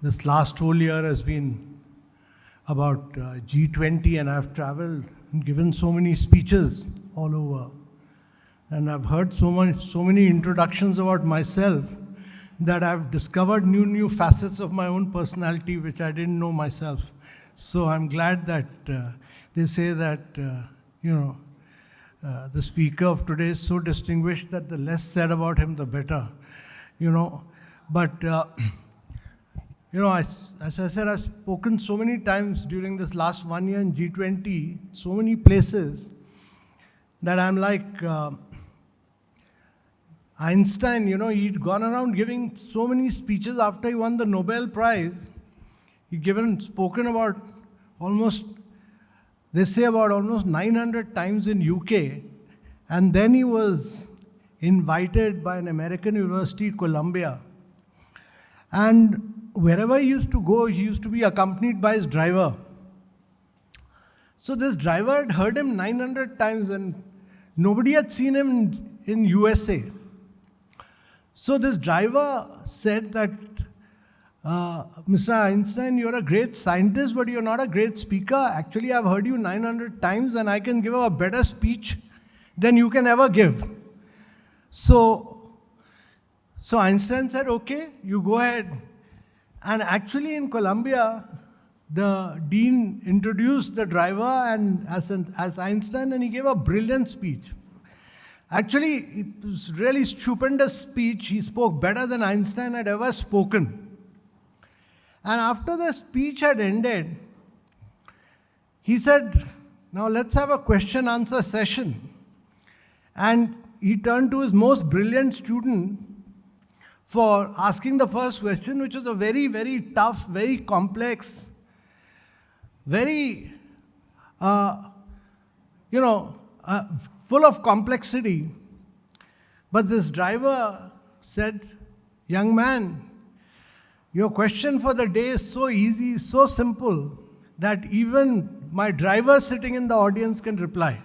This last whole year has been about G20, and I've traveled and given so many speeches all over. And I've heard so many introductions about myself that I've discovered new facets of my own personality which I didn't know myself. So I'm glad that they say that, the speaker of today is so distinguished that the less said about him, the better. But as I said, I've spoken so many times during this last 1 year in G20, so many places, that I'm like Einstein. He'd gone around giving so many speeches after he won the Nobel Prize. He'd spoken about almost 900 times in UK, and then he was invited by an American university, Columbia. And wherever he used to go, he used to be accompanied by his driver. So this driver had heard him 900 times and nobody had seen him in USA. So this driver said that, Mr. Einstein, you're a great scientist, but you're not a great speaker. Actually, I've heard you 900 times and I can give a better speech than you can ever give. So Einstein said, okay, you go ahead. And actually in Columbia, the dean introduced the driver and as Einstein, and he gave a brilliant speech. Actually, it was really stupendous speech. He spoke better than Einstein had ever spoken. And after the speech had ended, he said, now let's have a question-answer session. And he turned to his most brilliant student for asking the first question, which was a very, very tough, very complex, very, full of complexity. But this driver said, young man, your question for the day is so easy, so simple, that even my driver sitting in the audience can reply.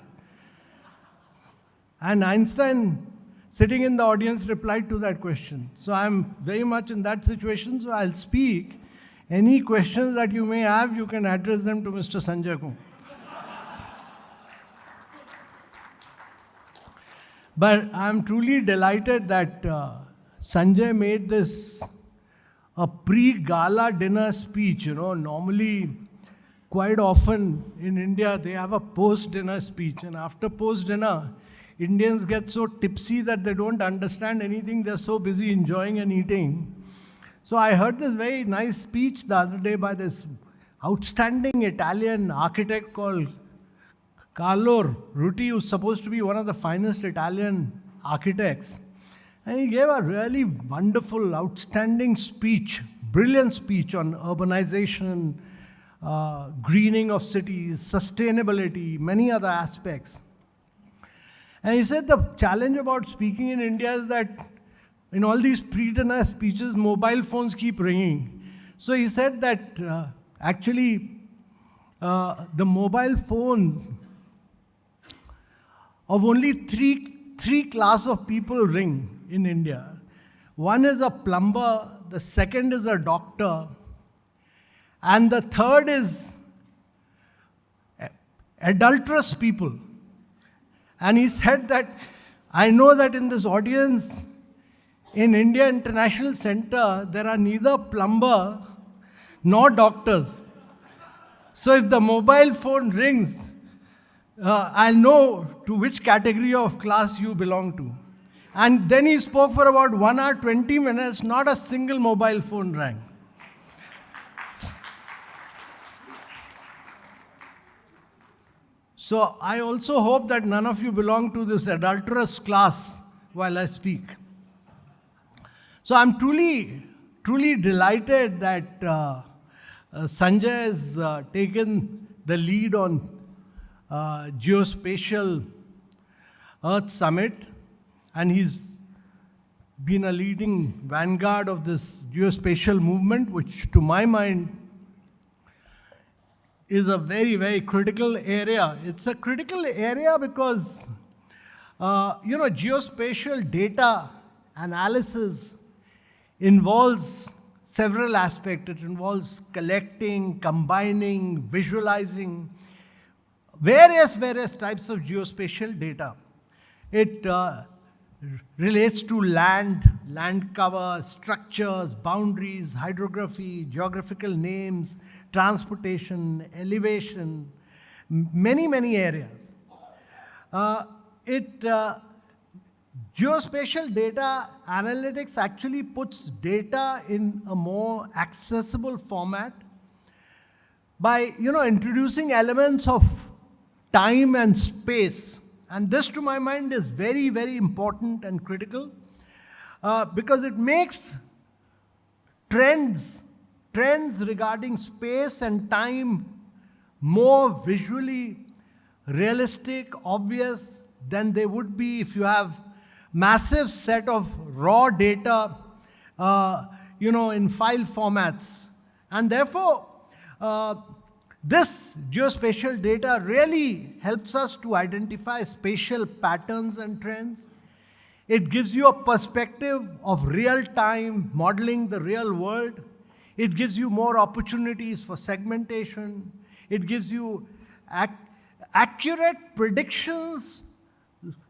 And Einstein, sitting in the audience, replied to that question. So I'm very much in that situation, so I'll speak. Any questions that you may have, you can address them to Mr. Sanjay Kumar. But I'm truly delighted that Sanjay made this a pre-gala dinner speech. Normally, quite often in India, they have a post-dinner speech. And after post-dinner, Indians get so tipsy that they don't understand anything. They're so busy enjoying and eating. So I heard this very nice speech the other day by this outstanding Italian architect called Carlo Rutti, who's supposed to be one of the finest Italian architects. And he gave a really wonderful, outstanding speech, brilliant speech on urbanization, greening of cities, sustainability, many other aspects. And he said the challenge about speaking in India is that in all these pre-dinner speeches, mobile phones keep ringing. So he said that actually the mobile phones of only three class of people ring in India. One is a plumber, the second is a doctor, and the third is adulterous people. And he said that, I know that in this audience, in India International Center, there are neither plumber nor doctors. So if the mobile phone rings, I'll know to which category of class you belong to. And then he spoke for about 1 hour, 20 minutes, not a single mobile phone rang. So I also hope that none of you belong to this adulterous class while I speak. So I'm truly delighted that Sanjay has taken the lead on Geospatial Artha Summit, and he's been a leading vanguard of this geospatial movement, which to my mind is a very, very critical area. It's a critical area because, geospatial data analysis involves several aspects. It involves collecting, combining, visualizing various types of geospatial data. It relates to land cover, structures, boundaries, hydrography, geographical names, transportation, elevation, many areas. Geospatial data analytics actually puts data in a more accessible format by introducing elements of time and space. And this, to my mind, is very important and critical because it makes trends regarding space and time more visually realistic, obvious than they would be if you have massive set of raw data, in file formats. And therefore, this geospatial data really helps us to identify spatial patterns and trends. It gives you a perspective of real time modeling the real world. It gives you more opportunities for segmentation. It gives you accurate predictions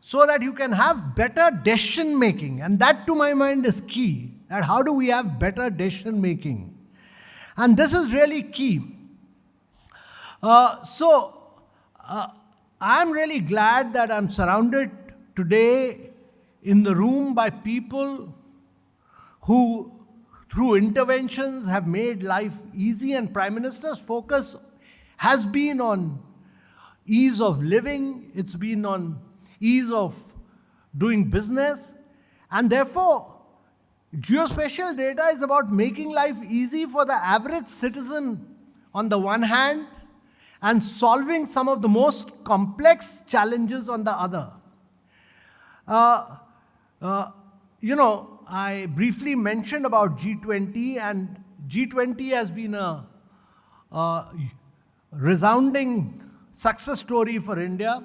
so that you can have better decision making. And that, to my mind, is key. That how do we have better decision making? And this is really key. I'm really glad that I'm surrounded today in the room by people who, through interventions, have made life easy. And Prime Minister's focus has been on ease of living. It's been on ease of doing business. And therefore, geospatial data is about making life easy for the average citizen on the one hand, and solving some of the most complex challenges on the other. I briefly mentioned about G20, and G20 has been a resounding success story for India.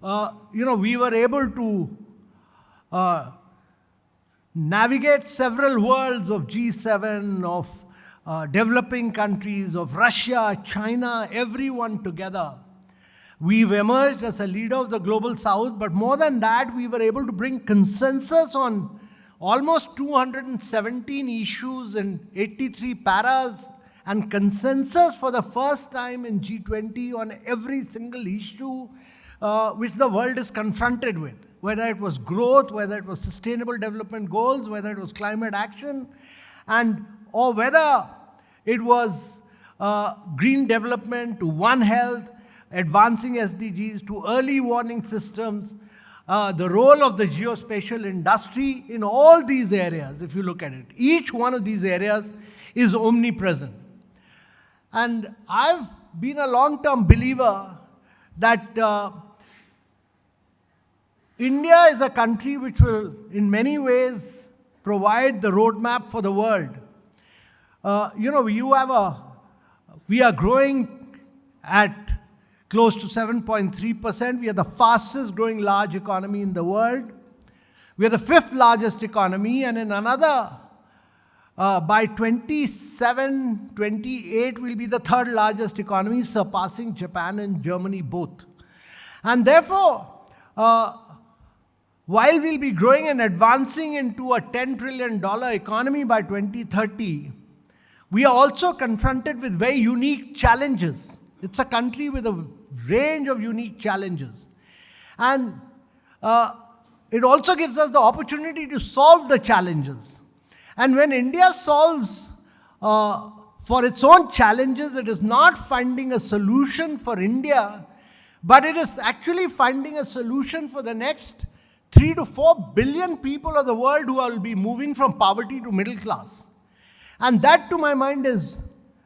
We were able to navigate several worlds of G7, of developing countries, of Russia, China, everyone together. We've emerged as a leader of the global south, but more than that, we were able to bring consensus on almost 217 issues in 83 paras, and consensus for the first time in G20 on every single issue which the world is confronted with, whether it was growth, whether it was sustainable development goals, whether it was climate action, or whether it was green development, to One Health, advancing SDGs, to early warning systems, the role of the geospatial industry in all these areas, if you look at it. Each one of these areas is omnipresent. And I've been a long-term believer that India is a country which will, in many ways, provide the roadmap for the world. We are growing at close to 7.3%. We are the fastest growing large economy in the world. We are the fifth largest economy, and in another, by 27, 28, we'll be the third largest economy, surpassing Japan and Germany both. And therefore, while we'll be growing and advancing into a $10 trillion economy by 2030, we are also confronted with very unique challenges. It's a country with a range of unique challenges. And it also gives us the opportunity to solve the challenges. And when India solves for its own challenges, it is not finding a solution for India, but it is actually finding a solution for the next 3 to 4 billion people of the world who will be moving from poverty to middle class. And that, to my mind, is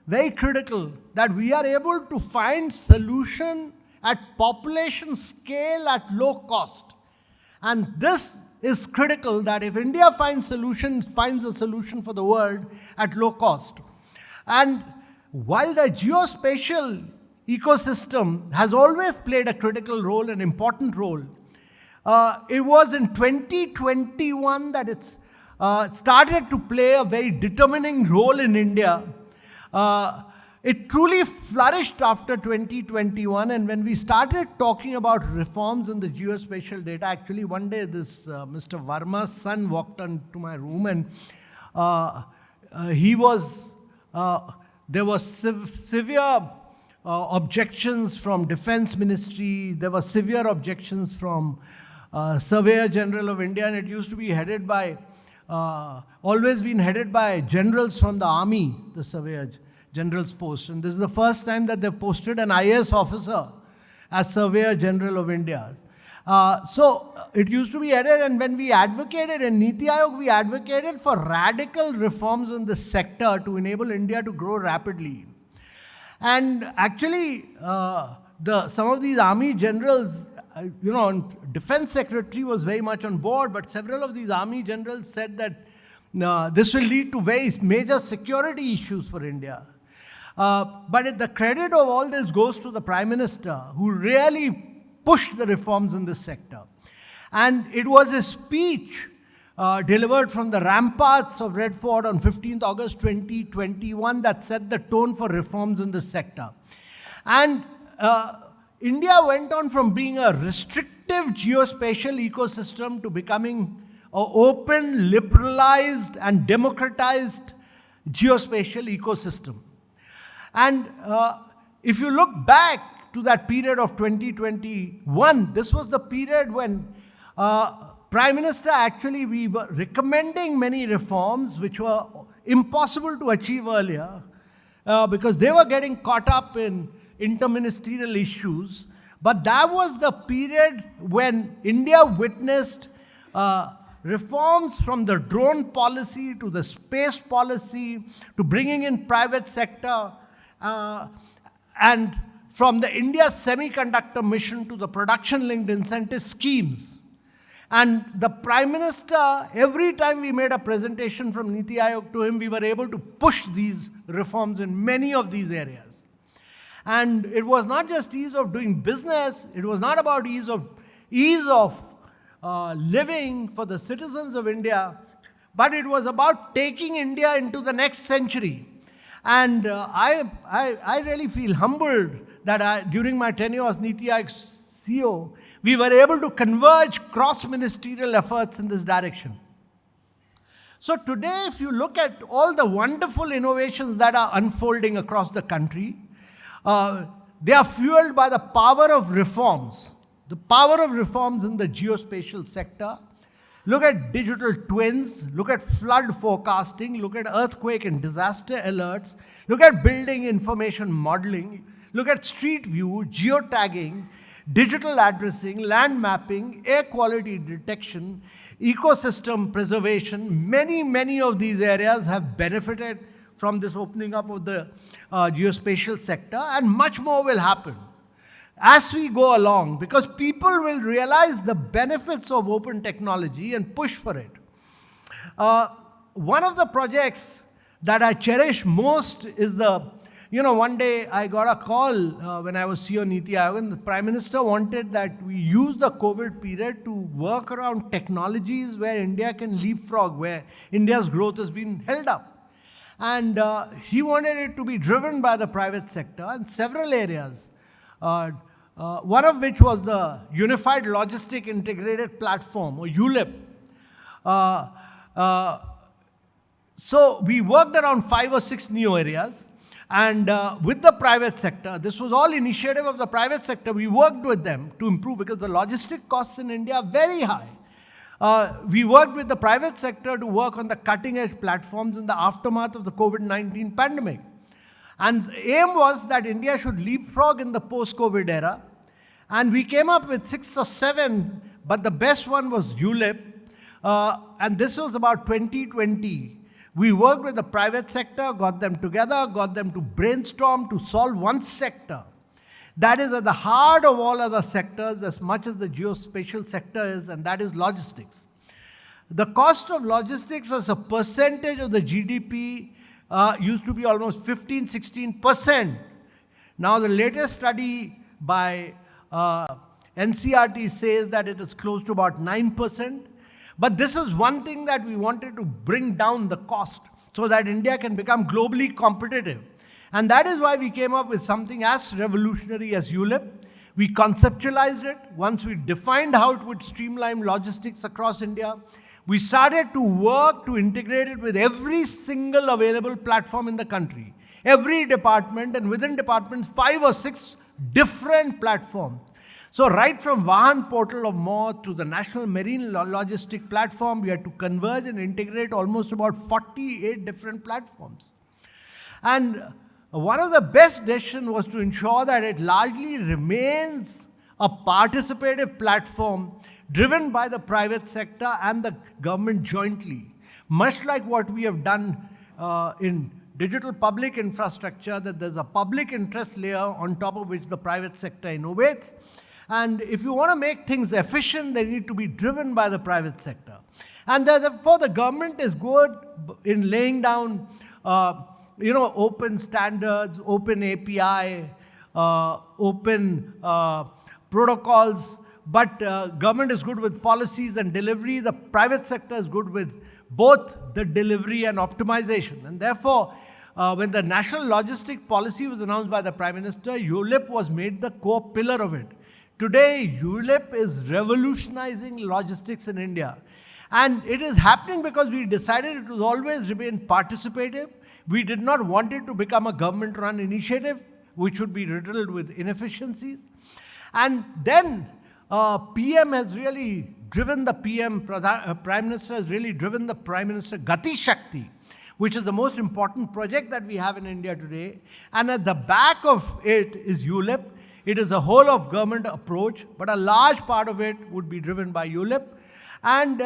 very critical, that we are able to find solution at population scale at low cost. And this is critical, that if India finds a solution for the world at low cost. And while the geospatial ecosystem has always played a critical role, an important role, it was in 2021 that its started to play a very determining role in India. It truly flourished after 2021, and when we started talking about reforms in the geospatial data, actually one day this Mr. Verma's son walked into my room, and there was severe objections from Defense Ministry, there were severe objections from Surveyor General of India, and it used to be headed by, always been headed by generals from the army, the Surveyor General's post. And this is the first time that they've posted an IAS officer as Surveyor General of India. So it used to be headed, and when we advocated in NITI Aayog, we advocated for radical reforms in this sector to enable India to grow rapidly. And actually, some of these army generals, Defense Secretary was very much on board, but several of these army generals said that this will lead to very major security issues for India. But the credit of all this goes to the Prime Minister, who really pushed the reforms in this sector. And it was a speech delivered from the ramparts of Red Fort on 15th August 2021 that set the tone for reforms in this sector. And India went on from being a restrictive geospatial ecosystem to becoming an open, liberalized, and democratized geospatial ecosystem. And if you look back to that period of 2021, this was the period when Prime Minister, actually, we were recommending many reforms which were impossible to achieve earlier because they were getting caught up in interministerial issues. But that was the period when India witnessed reforms from the drone policy to the space policy to bringing in private sector and from the India semiconductor mission to the production-linked incentive schemes. And the Prime Minister, every time we made a presentation from NITI Aayog to him, we were able to push these reforms in many of these areas. And it was not just ease of doing business, it was not about ease of living for the citizens of India, but it was about taking India into the next century. And I really feel humbled that during my tenure as NITI Aayog CEO, we were able to converge cross-ministerial efforts in this direction. So today, if you look at all the wonderful innovations that are unfolding across the country, they are fueled by the power of reforms. The power of reforms in the geospatial sector. Look at digital twins, look at flood forecasting, look at earthquake and disaster alerts, look at building information modeling, look at street view, geotagging, digital addressing, land mapping, air quality detection, ecosystem preservation. Many of these areas have benefited from this opening up of the geospatial sector, and much more will happen as we go along, because people will realize the benefits of open technology and push for it. One of the projects that I cherish most is one day I got a call when I was CEO NITI Aayog, and the Prime Minister wanted that we use the COVID period to work around technologies where India can leapfrog, where India's growth has been held up. And he wanted it to be driven by the private sector in several areas. One of which was the Unified Logistic Integrated Platform, or ULIP. So we worked around 5 or 6 new areas, and with the private sector, this was all initiative of the private sector. We worked with them to improve, because the logistic costs in India are very high. We worked with the private sector to work on the cutting-edge platforms in the aftermath of the COVID-19 pandemic. And the aim was that India should leapfrog in the post-COVID era. And we came up with 6 or 7, but the best one was ULIP. And this was about 2020. We worked with the private sector, got them together, got them to brainstorm to solve one sector that is at the heart of all other sectors as much as the geospatial sector is, and that is logistics. The cost of logistics as a percentage of the GDP used to be almost 15-16%. Now the latest study by NCRT says that it is close to about 9%. But this is one thing that we wanted to bring down the cost so that India can become globally competitive. And that is why we came up with something as revolutionary as ULIP. We conceptualized it. Once we defined how it would streamline logistics across India, we started to work to integrate it with every single available platform in the country. Every department, and within departments, 5 or 6 different platforms. So right from Vahan portal of MOR to the National Marine Logistic Platform, we had to converge and integrate almost about 48 different platforms. And one of the best decisions was to ensure that it largely remains a participative platform driven by the private sector and the government jointly. Much like what we have done in digital public infrastructure, that there's a public interest layer on top of which the private sector innovates. And if you want to make things efficient, they need to be driven by the private sector. And therefore, the government is good in laying down open standards, open API, open protocols, but government is good with policies and delivery. The private sector is good with both the delivery and optimization. And therefore, when the National Logistic Policy was announced by the Prime Minister, ULIP was made the core pillar of it. Today, ULIP is revolutionizing logistics in India. And it is happening because we decided it will always remain participative. We did not want it to become a government-run initiative, which would be riddled with inefficiencies. And then PM has really driven the Prime Minister has really driven the Prime Minister Gati Shakti, which is the most important project that we have in India today. And at the back of it is ULIP. It is a whole of government approach, but a large part of it would be driven by ULIP. And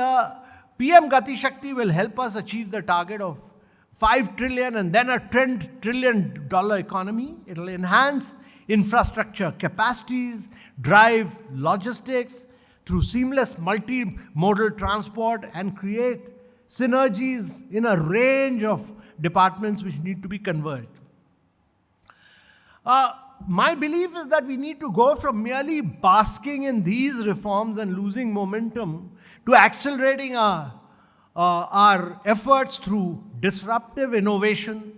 PM Gati Shakti will help us achieve the target of 5 trillion and then a $10 trillion economy. It will enhance infrastructure capacities, drive logistics through seamless multimodal transport, and create synergies in a range of departments which need to be converged. My belief is that we need to go from merely basking in these reforms and losing momentum to accelerating our efforts through disruptive innovation.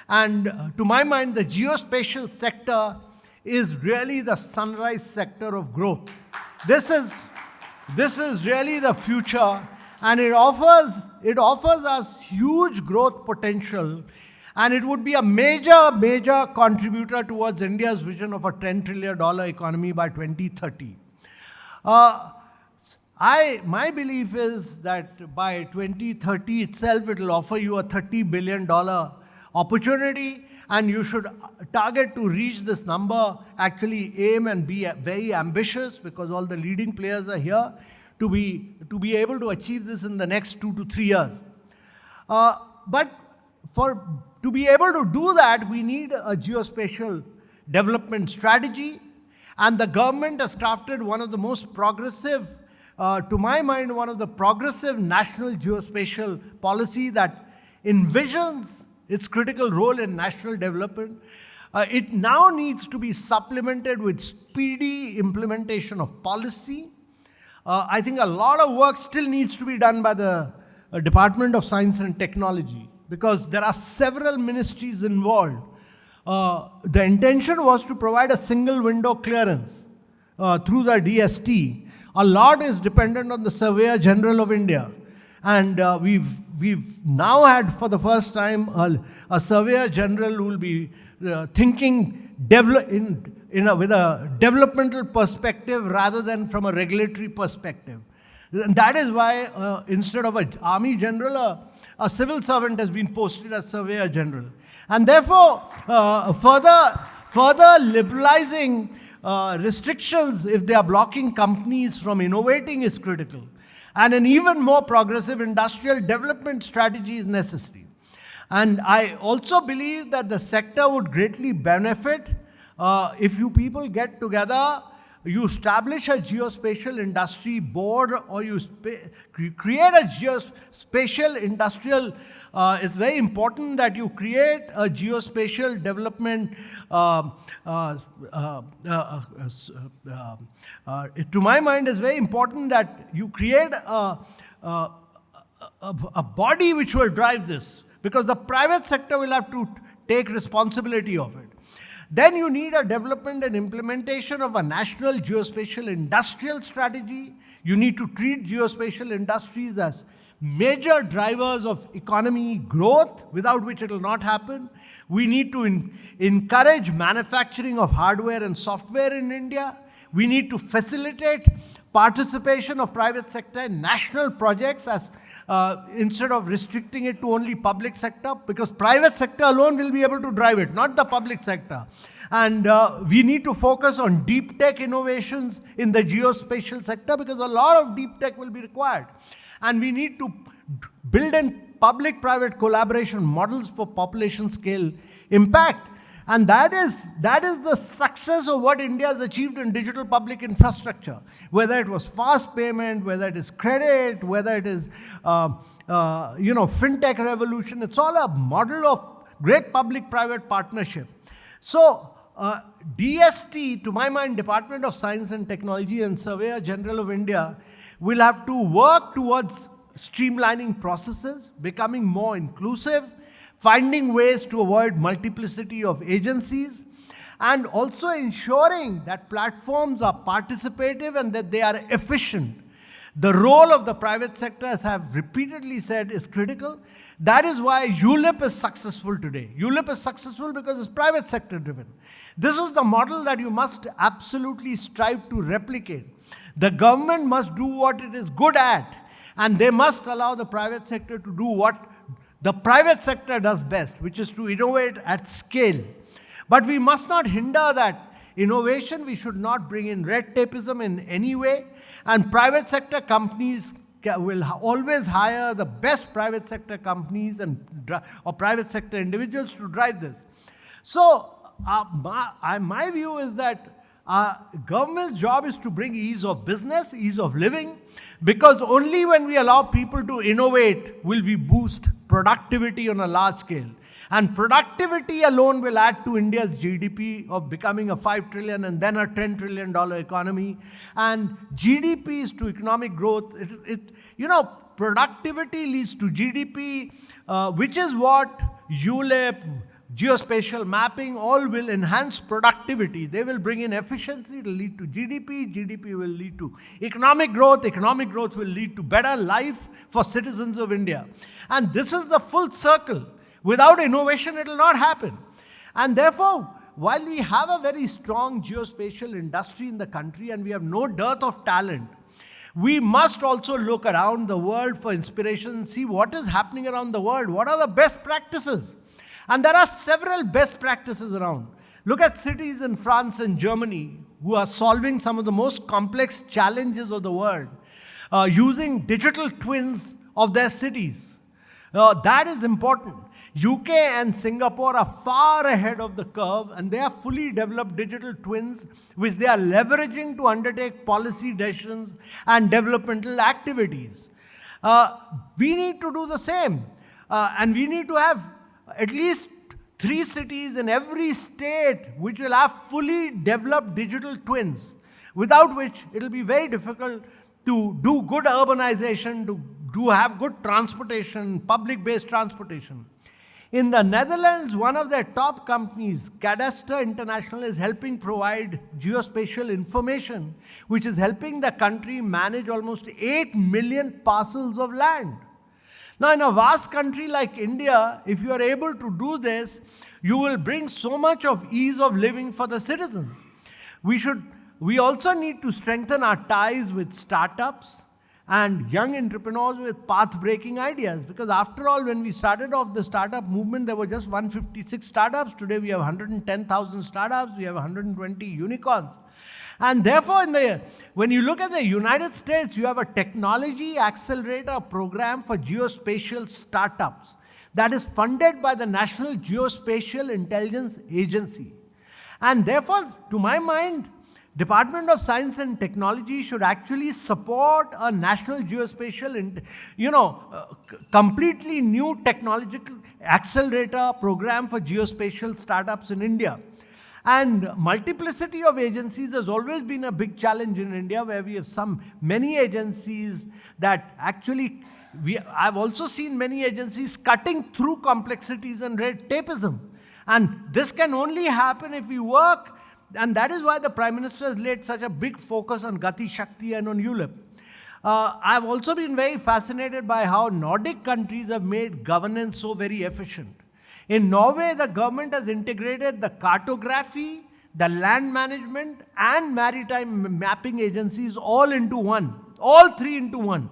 And to my mind, the geospatial sector is really the sunrise sector of growth. This is really the future, and it offers us huge growth potential. And it would be a major contributor towards India's vision of a $10 trillion economy by 2030. My belief is that by 2030 itself, it will offer you a $30 billion opportunity, and you should target to reach this number, actually aim and be very ambitious, because all the leading players are here, to be able to achieve this in the next 2 to 3 years. But to be able to do that, we need a geospatial development strategy, and the government has crafted one of the most progressive, to my mind, one of the progressive national geospatial policy that envisions its critical role in national development. It now needs to be supplemented with speedy implementation of policy. I think a lot of work still needs to be done by the Department of Science and Technology, because there are several ministries involved. The intention was to provide a single window clearance through the DST. A lot is dependent on the Surveyor General of India. And we've now had, for the first time, a Surveyor General who will be thinking with a developmental perspective rather than from a regulatory perspective. And that is why instead of an Army General, a civil servant has been posted as Surveyor General. And therefore, further liberalizing restrictions, if they are blocking companies from innovating, is critical. And an even more progressive industrial development strategy is necessary. And I also believe that the sector would greatly benefit if you people get together, you establish a geospatial industry board, or you create a geospatial industrial. It's very important that you create a geospatial development. To my mind, it's very important that you create a body which will drive this, because the private sector will have to take responsibility of it. Then you need a development and implementation of a national geospatial industrial strategy. You need to treat geospatial industries as major drivers of economy growth, without which it will not happen. We need to encourage manufacturing of hardware and software in India. We need to facilitate participation of private sector in national projects as instead of restricting it to only public sector, because private sector alone will be able to drive it, not the public sector. And we need to focus on deep tech innovations in the geospatial sector, because a lot of deep tech will be required. And we need to build in public-private collaboration models for population scale impact. And that is the success of what India has achieved in digital public infrastructure. Whether it was fast payment, whether it is credit, whether it is fintech revolution, it's all a model of great public-private partnership. So DST, to my mind, Department of Science and Technology and Surveyor General of India, will have to work towards streamlining processes, becoming more inclusive, finding ways to avoid multiplicity of agencies, and also ensuring that platforms are participative and that they are efficient. The role of the private sector, as I have repeatedly said, is critical. That is why ULIP is successful today. ULIP is successful because it's private sector driven. This is the model that you must absolutely strive to replicate. The government must do what it is good at, and they must allow the private sector to do what the private sector does best, which is to innovate at scale. But we must not hinder that innovation. We should not bring in red tapeism in any way. And private sector companies will always hire the best private sector companies or private sector individuals to drive this. So my view is that government's job is to bring ease of business, ease of living, because only when we allow people to innovate will we boost productivity on a large scale. And productivity alone will add to India's GDP of becoming a $5 trillion and then a $10 trillion economy. And GDP is to economic growth. Productivity leads to GDP, which is what ULIP, geospatial mapping, all will enhance productivity. They will bring in efficiency, it will lead to GDP, GDP will lead to economic growth will lead to better life for citizens of India. And this is the full circle. Without innovation, it will not happen. And therefore, while we have a very strong geospatial industry in the country and we have no dearth of talent, we must also look around the world for inspiration and see what is happening around the world. What are the best practices? And there are several best practices around. Look at cities in France and Germany who are solving some of the most complex challenges of the world using digital twins of their cities. That is important. UK and Singapore are far ahead of the curve, and they have fully developed digital twins which they are leveraging to undertake policy decisions and developmental activities. We need to do the same, and we need to have at least 3 cities in every state which will have fully developed digital twins, without which it will be very difficult to do good urbanization, to have good transportation, public-based transportation. In the Netherlands, one of their top companies, Cadastre International, is helping provide geospatial information, which is helping the country manage almost 8 million parcels of land. Now, in a vast country like India, if you are able to do this, you will bring so much of ease of living for the citizens. We also need to strengthen our ties with startups and young entrepreneurs with path-breaking ideas. Because after all, when we started off the startup movement, there were just 156 startups. Today, we have 110,000 startups. We have 120 unicorns. And therefore, when you look at the United States, you have a technology accelerator program for geospatial startups that is funded by the National Geospatial Intelligence Agency. And therefore, to my mind, Department of Science and Technology should actually support a national geospatial, completely new technological accelerator program for geospatial startups in India. And multiplicity of agencies has always been a big challenge in India, where we have many agencies that actually, I've also seen many agencies cutting through complexities and red tapeism. And this can only happen if we work, and that is why the Prime Minister has laid such a big focus on Gati Shakti and on ULIP. I've also been very fascinated by how Nordic countries have made governance so very efficient. In Norway, the government has integrated the cartography, the land management, and maritime mapping agencies all into one, all three into one.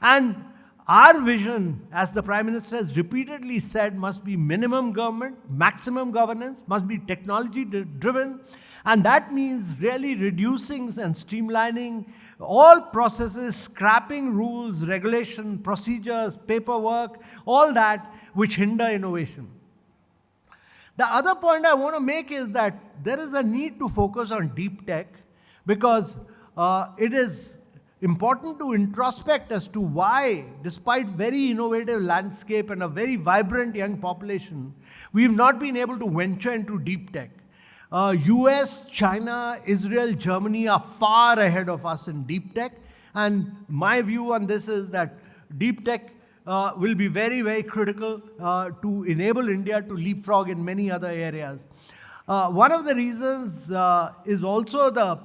And our vision, as the Prime Minister has repeatedly said, must be minimum government, maximum governance, must be technology driven, and that means really reducing and streamlining all processes, scrapping rules, regulation, procedures, paperwork, all that which hinder innovation. The other point I want to make is that there is a need to focus on deep tech, because it is important to introspect as to why, despite very innovative landscape and a very vibrant young population, we've not been able to venture into deep tech. US, China, Israel, Germany are far ahead of us in deep tech. And my view on this is that deep tech will be very, very critical to enable India to leapfrog in many other areas. One of the reasons is also the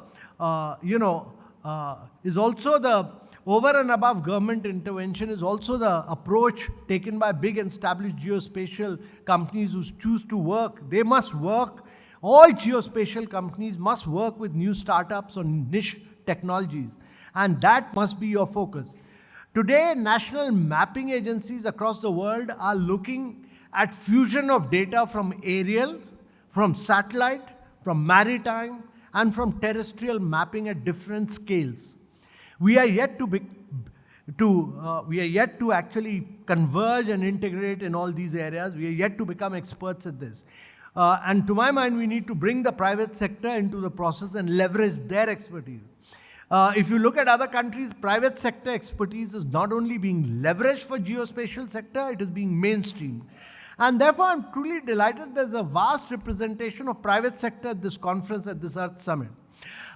over and above government intervention, is also the approach taken by big and established geospatial companies who choose to work. They must work, all geospatial companies must work with new startups on niche technologies, and that must be your focus. Today, national mapping agencies across the world are looking at fusion of data from aerial, from satellite, from maritime, and from terrestrial mapping at different scales. We are yet to actually converge and integrate in all these areas. We are yet to become experts at this. And to my mind, we need to bring the private sector into the process and leverage their expertise. If you look at other countries, private sector expertise is not only being leveraged for geospatial sector, it is being mainstreamed. And therefore, I'm truly delighted there's a vast representation of private sector at this conference, at this Earth Summit.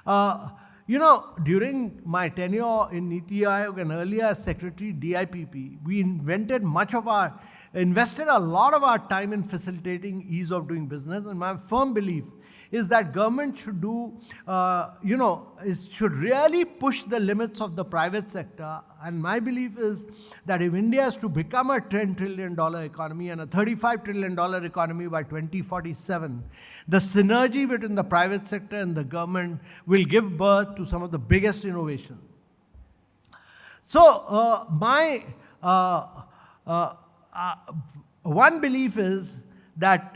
During my tenure in NITI Aayog and earlier as Secretary DIPP, we invested a lot of our time in facilitating ease of doing business. And my firm belief is that government should should really push the limits of the private sector. And my belief is that if India is to become a $10 trillion economy and a $35 trillion economy by 2047, the synergy between the private sector and the government will give birth to some of the biggest innovations. So one belief is that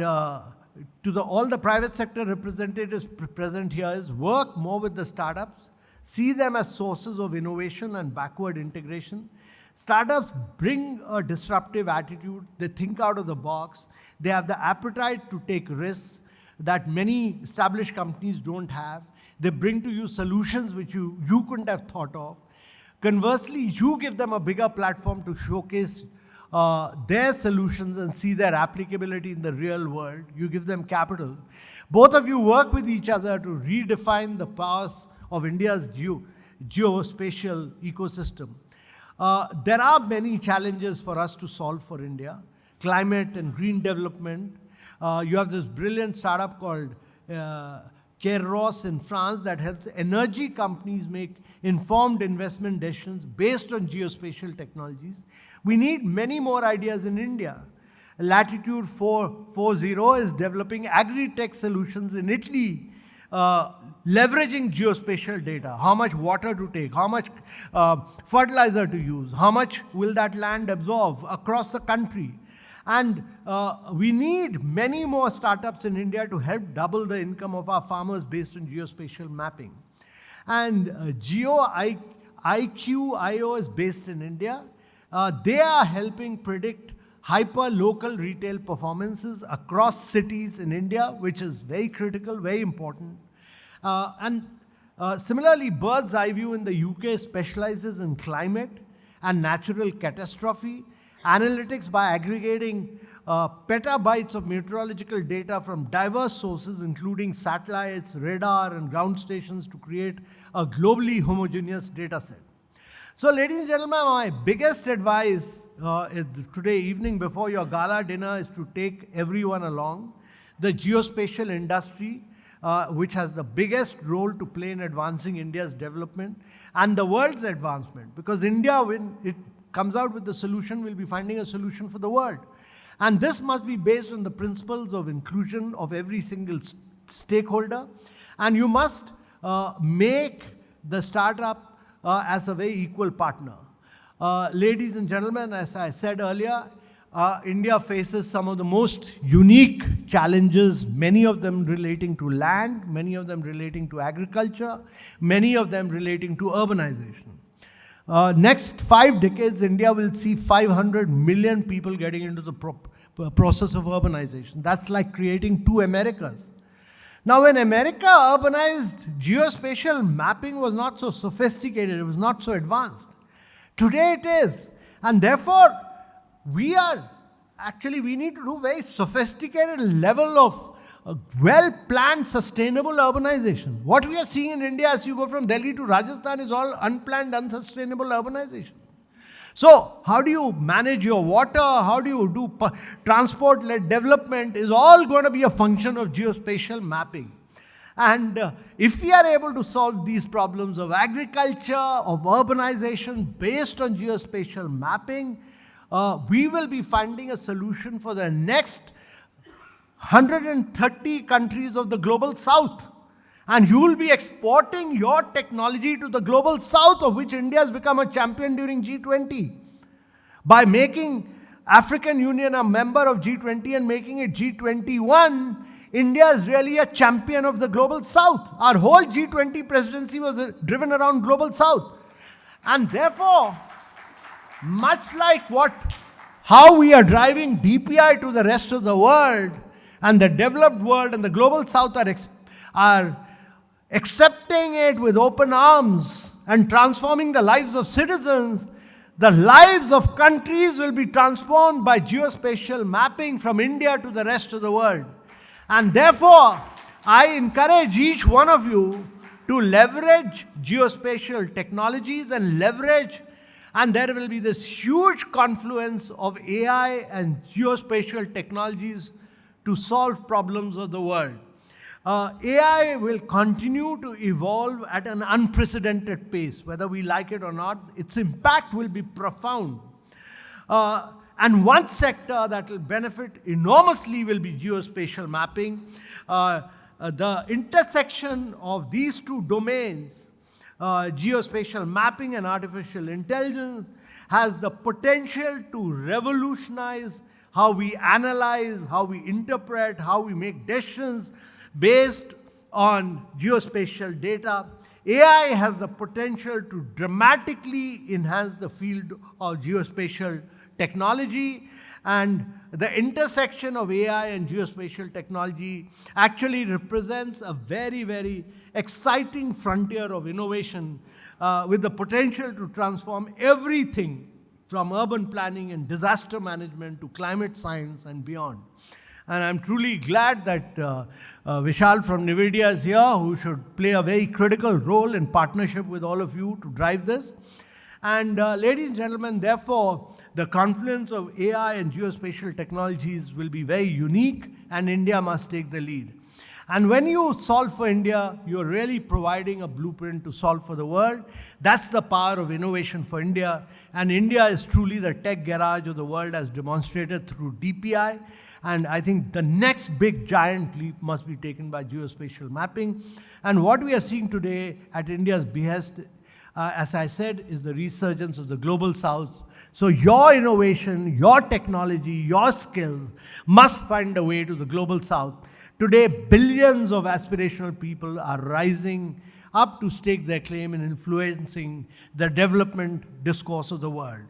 all the private sector representatives present here is work more with the startups, see them as sources of innovation and backward integration. Startups bring a disruptive attitude, they think out of the box, they have the appetite to take risks that many established companies don't have. They bring to you solutions which you couldn't have thought of. Conversely, you give them a bigger platform to showcase their solutions and see their applicability in the real world. You give them capital. Both of you work with each other to redefine the powers of India's geospatial ecosystem. There are many challenges for us to solve for India. Climate and green development. You have this brilliant startup called Kairos in France that helps energy companies make informed investment decisions based on geospatial technologies. We need many more ideas in India. Latitude 440 is developing agri-tech solutions in Italy, leveraging geospatial data. How much water to take, how much fertilizer to use, how much will that land absorb across the country. And we need many more startups in India to help double the income of our farmers based on geospatial mapping. And IQ.io is based in India. They are helping predict hyper-local retail performances across cities in India, which is very critical, very important. Similarly, Bird's Eye View in the UK specializes in climate and natural catastrophe analytics by aggregating petabytes of meteorological data from diverse sources, including satellites, radar, and ground stations, to create a globally homogeneous data set. So, ladies and gentlemen, my biggest advice today evening before your gala dinner is to take everyone along. The geospatial industry, which has the biggest role to play in advancing India's development and the world's advancement. Because India, when it comes out with the solution, will be finding a solution for the world. And this must be based on the principles of inclusion of every single stakeholder. And you must make the startup as a very equal partner. Ladies and gentlemen, as I said earlier, India faces some of the most unique challenges, many of them relating to land, many of them relating to agriculture, many of them relating to urbanization. Next 5 decades, India will see 500 million people getting into the process of urbanization. That's like creating 2 Americas. Now, when America urbanized, geospatial mapping was not so sophisticated, it was not so advanced. Today it is. And therefore, we need to do very sophisticated level of well-planned, sustainable urbanization. What we are seeing in India as you go from Delhi to Rajasthan is all unplanned, unsustainable urbanization. So, how do you manage your water? How do you do transport-led development is all going to be a function of geospatial mapping. And if we are able to solve these problems of agriculture, of urbanization based on geospatial mapping, we will be finding a solution for the next 130 countries of the global south. And you will be exporting your technology to the global south, of which India has become a champion during G20. By making African Union a member of G20 and making it G21, India is really a champion of the global south. Our whole G20 presidency was driven around global south. And therefore, much like how we are driving DPI to the rest of the world, and the developed world and the global south are accepting it with open arms and transforming the lives of citizens, the lives of countries will be transformed by geospatial mapping from India to the rest of the world. And therefore, I encourage each one of you to leverage geospatial technologies and there will be this huge confluence of AI and geospatial technologies to solve problems of the world. AI will continue to evolve at an unprecedented pace, whether we like it or not. Its impact will be profound. And one sector that will benefit enormously will be geospatial mapping. The intersection of these 2 domains, geospatial mapping and artificial intelligence, has the potential to revolutionize how we analyze, how we interpret, how we make decisions based on geospatial data. AI has the potential to dramatically enhance the field of geospatial technology, and the intersection of AI and geospatial technology actually represents a very, very exciting frontier of innovation with the potential to transform everything from urban planning and disaster management to climate science and beyond. And I'm truly glad that Vishal from NVIDIA is here, who should play a very critical role in partnership with all of you to drive this. And ladies and gentlemen, therefore, the confluence of AI and geospatial technologies will be very unique, and India must take the lead. And when you solve for India, you're really providing a blueprint to solve for the world. That's the power of innovation for India. And India is truly the tech garage of the world, as demonstrated through DPI. And I think the next big giant leap must be taken by geospatial mapping. And what we are seeing today at India's behest, as I said, is the resurgence of the global south. So your innovation, your technology, your skills must find a way to the global south. Today, billions of aspirational people are rising up to stake their claim in influencing the development discourse of the world.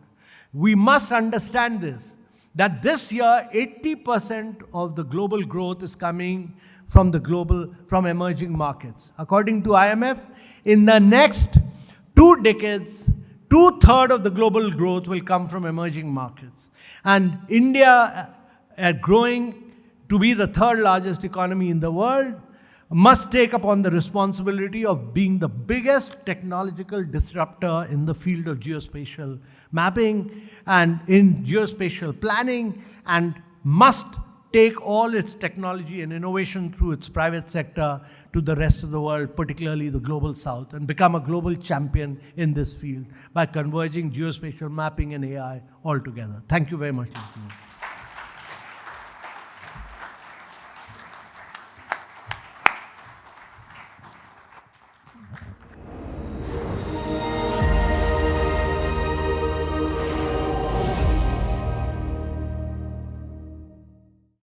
We must understand this, that this year, 80% of the global growth is coming from emerging markets. According to IMF, in the next 2 decades, 2/3 of the global growth will come from emerging markets. And India at growing to be the third largest economy in the world, must take upon the responsibility of being the biggest technological disruptor in the field of geospatial mapping and in geospatial planning, and must take all its technology and innovation through its private sector to the rest of the world, particularly the global south, and become a global champion in this field by converging geospatial mapping and AI all together. Thank you very much.